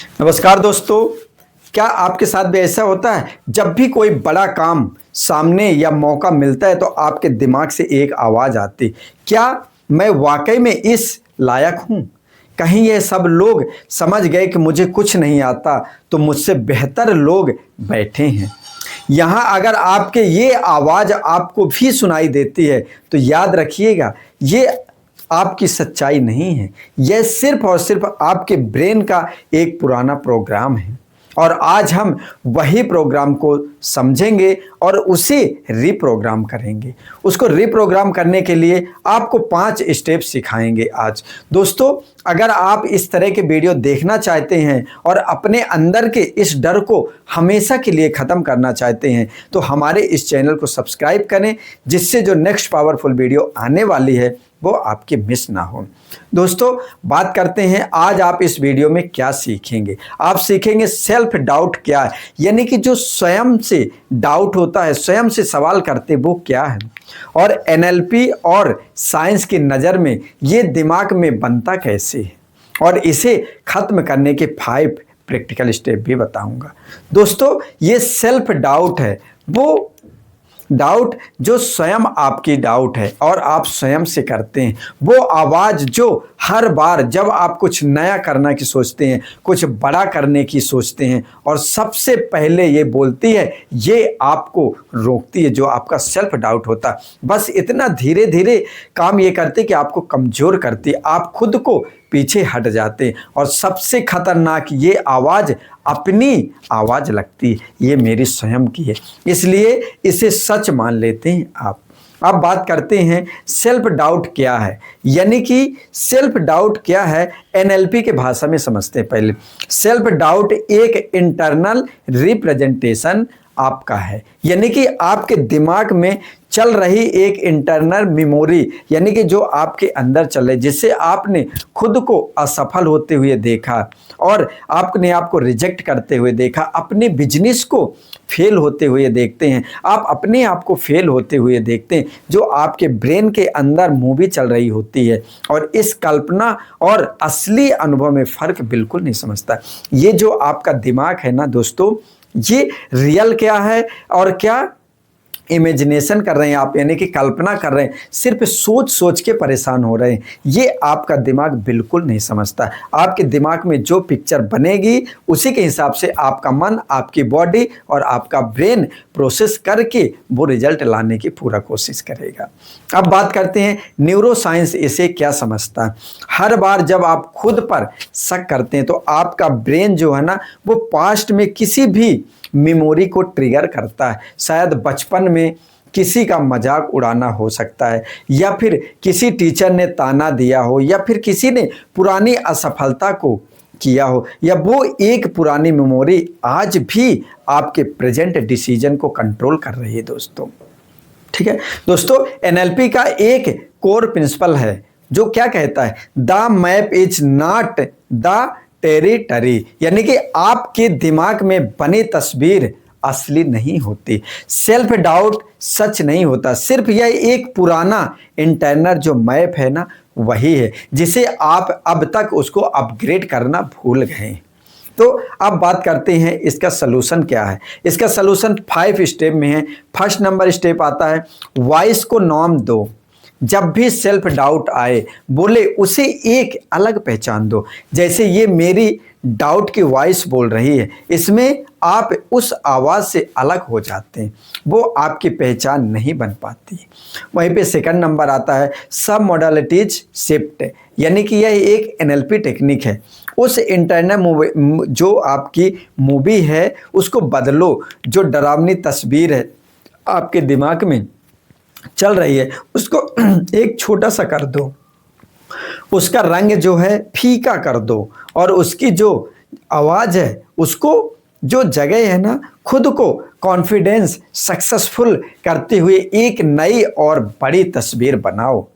नमस्कार दोस्तों, क्या आपके साथ भी ऐसा होता है? जब भी कोई बड़ा काम सामने या मौका मिलता है तो आपके दिमाग से एक आवाज़ आती, क्या मैं वाकई में इस लायक हूँ? कहीं ये सब लोग समझ गए कि मुझे कुछ नहीं आता तो मुझसे बेहतर लोग बैठे हैं। यहाँ अगर आपके ये आवाज़ आपको भी सुनाई देती है तो याद रखिएगा, ये आपकी सच्चाई नहीं है, यह सिर्फ और सिर्फ आपके ब्रेन का एक पुराना प्रोग्राम है। और आज हम वही प्रोग्राम को समझेंगे और उसे रीप्रोग्राम करेंगे। उसको रीप्रोग्राम करने के लिए आपको 5 स्टेप सिखाएंगे आज। दोस्तों, अगर आप इस तरह के वीडियो देखना चाहते हैं और अपने अंदर के इस डर को हमेशा के लिए ख़त्म करना चाहते हैं तो हमारे इस चैनल को सब्सक्राइब करें, जिससे जो नेक्स्ट पावरफुल वीडियो आने वाली है वो आपके मिस ना हो। दोस्तों, बात करते हैं आज आप इस वीडियो में क्या सीखेंगे। आप सीखेंगे सेल्फ डाउट क्या है, यानी कि जो स्वयं से डाउट होता है, स्वयं से सवाल करते वो क्या है, और एनएलपी और साइंस की नज़र में ये दिमाग में बनता कैसे है, और इसे ख़त्म करने के 5 प्रैक्टिकल स्टेप भी बताऊंगा। दोस्तों, ये सेल्फ डाउट है, वो डाउट जो स्वयं आपकी डाउट है और आप स्वयं से करते हैं। वो आवाज़ जो हर बार जब आप कुछ नया करना की सोचते हैं, कुछ बड़ा करने की सोचते हैं और सबसे पहले ये बोलती है, ये आपको रोकती है, जो आपका सेल्फ डाउट होता है। बस इतना धीरे धीरे काम ये करते कि आपको कमज़ोर करती है, आप खुद को पीछे हट जाते हैं। और सबसे खतरनाक ये आवाज़ अपनी आवाज़ लगती है, ये मेरी स्वयं की है, इसलिए इसे सच मान लेते हैं आप। अब बात करते हैं सेल्फ डाउट क्या है, यानी कि सेल्फ डाउट क्या है एनएलपी के भाषा में समझते हैं। पहले सेल्फ डाउट एक इंटरनल रिप्रेजेंटेशन आपका है, यानी कि आपके दिमाग में चल रही एक इंटरनल मेमोरी, यानी कि जो आपके अंदर चल रही, जिससे आपने खुद को असफल होते हुए देखा और आपने आपको रिजेक्ट करते हुए देखा, अपने बिजनेस को फेल होते हुए देखते हैं, आप अपने आप को फेल होते हुए देखते हैं, जो आपके ब्रेन के अंदर मूवी चल रही होती है। और इस कल्पना और असली अनुभव में फ़र्क बिल्कुल नहीं समझता। ये जो आपका दिमाग है ना दोस्तों, ये रियल क्या है और क्या इमेजिनेशन कर रहे हैं आप, यानी कि कल्पना कर रहे हैं, सिर्फ सोच सोच के परेशान हो रहे हैं, ये आपका दिमाग बिल्कुल नहीं समझता। आपके दिमाग में जो पिक्चर बनेगी उसी के हिसाब से आपका मन, आपकी बॉडी और आपका ब्रेन प्रोसेस करके वो रिजल्ट लाने की पूरा कोशिश करेगा। अब बात करते हैं न्यूरो साइंस इसे क्या समझता है। हर बार जब आप खुद पर शक करते हैं तो आपका ब्रेन जो है ना, वो पास्ट में किसी भी मेमोरी को ट्रिगर करता है। शायद बचपन में किसी का मजाक उड़ाना हो सकता है, या फिर किसी टीचर ने ताना दिया हो, या फिर किसी ने पुरानी असफलता को किया हो, या वो एक पुरानी मेमोरी आज भी आपके प्रेजेंट डिसीजन को कंट्रोल कर रही है दोस्तों। ठीक है दोस्तों, एनएलपी का एक कोर प्रिंसिपल है जो क्या कहता है, the map is not the territory, यानी कि आपके दिमाग में बनी तस्वीर असली नहीं होती। सेल्फ डाउट सच नहीं होता, सिर्फ यह एक पुराना इंटरनल जो मैप है ना, वही है जिसे आप अब तक उसको अपग्रेड करना भूल गए। तो अब बात करते हैं इसका सलूशन क्या है। इसका सलूशन 5 स्टेप में है। फर्स्ट नंबर स्टेप आता है, वॉइस को नाम दो। जब भी सेल्फ डाउट आए, बोले उसे एक अलग पहचान दो। जैसे ये मेरी डाउट की वॉइस बोल रही है, इसमें आप उस आवाज़ से अलग हो जाते हैं, वो आपकी पहचान नहीं बन पाती। वहीं पे सेकंड नंबर आता है सब मॉडलिटीज शिफ्ट, यानी कि यह एक एनएलपी टेक्निक है। उस इंटरनल मूवी जो आपकी मूवी है उसको बदलो, जो डरावनी तस्वीर है आपके दिमाग में चल रही है उसको एक छोटा सा कर दो, उसका रंग जो है फीका कर दो, और उसकी जो आवाज़ है उसको जो जगह है ना, खुद को कॉन्फिडेंस सक्सेसफुल करते हुए एक नई और बड़ी तस्वीर बनाओ।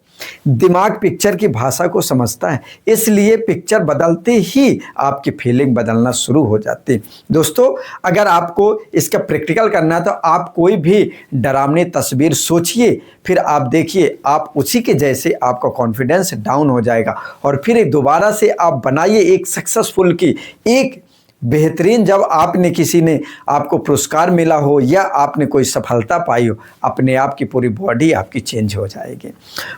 दिमाग पिक्चर की भाषा को समझता है, इसलिए पिक्चर बदलते ही आपकी फीलिंग बदलना शुरू हो जाती है। दोस्तों, अगर आपको इसका प्रैक्टिकल करना है तो आप कोई भी डरावनी तस्वीर सोचिए, फिर आप देखिए आप उसी के जैसे आपका कॉन्फिडेंस डाउन हो जाएगा, और फिर दोबारा से आप बनाइए एक सक्सेसफुल की एक बेहतरीन जब आपने किसी ने आपको पुरस्कार मिला हो या आपने कोई सफलता पाई हो, अपने आप की पूरी बॉडी आपकी चेंज हो जाएगी।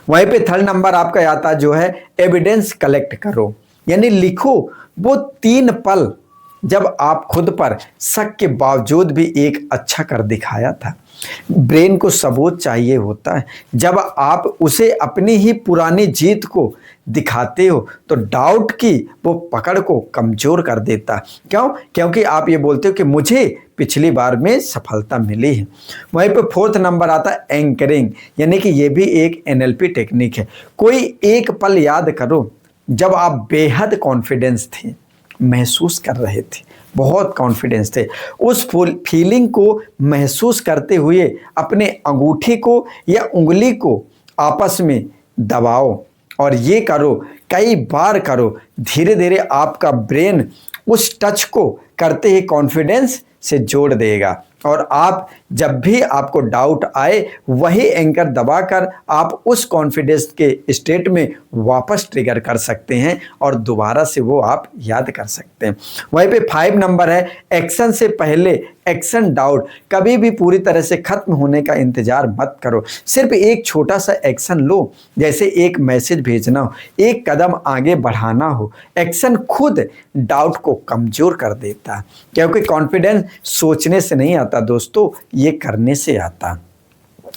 वहीं पे थर्ड नंबर आपका आता जो है एविडेंस कलेक्ट करो, यानी लिखो वो 3 पल जब आप खुद पर शक के बावजूद भी एक अच्छा कर दिखाया था। ब्रेन को सबूत चाहिए होता है। जब आप उसे अपनी ही पुरानी जीत को दिखाते हो तो डाउट की वो पकड़ को कमज़ोर कर देता। क्यों? क्योंकि आप ये बोलते हो कि मुझे पिछली बार में सफलता मिली है। वहीं पे फोर्थ नंबर आता है एंकरिंग, यानी कि ये भी एक NLP टेक्निक है। कोई एक पल याद करो जब आप बेहद कॉन्फिडेंस थे, महसूस कर रहे थे, बहुत कॉन्फिडेंस थे। उस फीलिंग को महसूस करते हुए अपने अंगूठी को या उंगली को आपस में दबाओ और ये करो, कई बार करो। धीरे धीरे आपका ब्रेन उस टच को करते ही कॉन्फिडेंस से जोड़ देगा और आप जब भी आपको डाउट आए वही एंकर दबाकर आप उस कॉन्फिडेंस के स्टेट में वापस ट्रिगर कर सकते हैं और दोबारा से वो आप याद कर सकते हैं। वहीं पे 5 नंबर है एक्शन से पहले एक्शन डाउट। कभी भी पूरी तरह से खत्म होने का इंतजार मत करो, सिर्फ एक छोटा सा एक्शन लो, जैसे एक मैसेज भेजना हो, एक कदम आगे बढ़ाना हो। एक्शन खुद डाउट को कमज़ोर कर देता है, क्योंकि कॉन्फिडेंस सोचने से नहीं आता दोस्तों, ये करने से आता।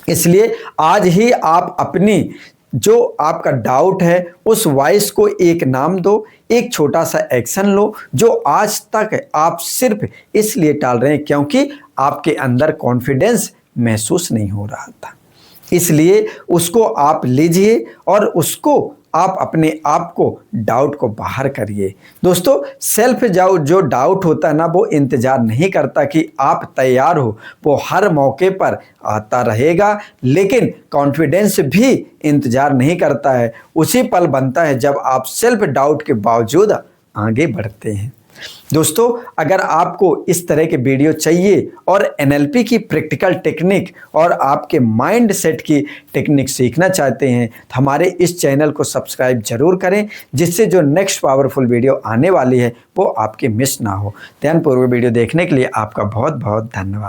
इसलिए आज ही आप अपनी जो आपका डाउट है उस वॉइस को एक नाम दो, एक छोटा सा एक्शन लो जो आज तक आप सिर्फ इसलिए टाल रहे हैं क्योंकि आपके अंदर कॉन्फिडेंस महसूस नहीं हो रहा था। इसलिए उसको आप लीजिए और उसको आप अपने आप को डाउट को बाहर करिए। दोस्तों सेल्फ जो डाउट होता है ना, वो इंतज़ार नहीं करता कि आप तैयार हो, वो हर मौके पर आता रहेगा। लेकिन कॉन्फिडेंस भी इंतज़ार नहीं करता है, उसी पल बनता है जब आप सेल्फ डाउट के बावजूद आगे बढ़ते हैं। दोस्तों अगर आपको इस तरह के वीडियो चाहिए और NLP की प्रैक्टिकल टेक्निक और आपके माइंड सेट की टेक्निक सीखना चाहते हैं तो हमारे इस चैनल को सब्सक्राइब जरूर करें, जिससे जो नेक्स्ट पावरफुल वीडियो आने वाली है वो आपकी मिस ना हो। ध्यानपूर्वक वीडियो देखने के लिए आपका बहुत बहुत धन्यवाद।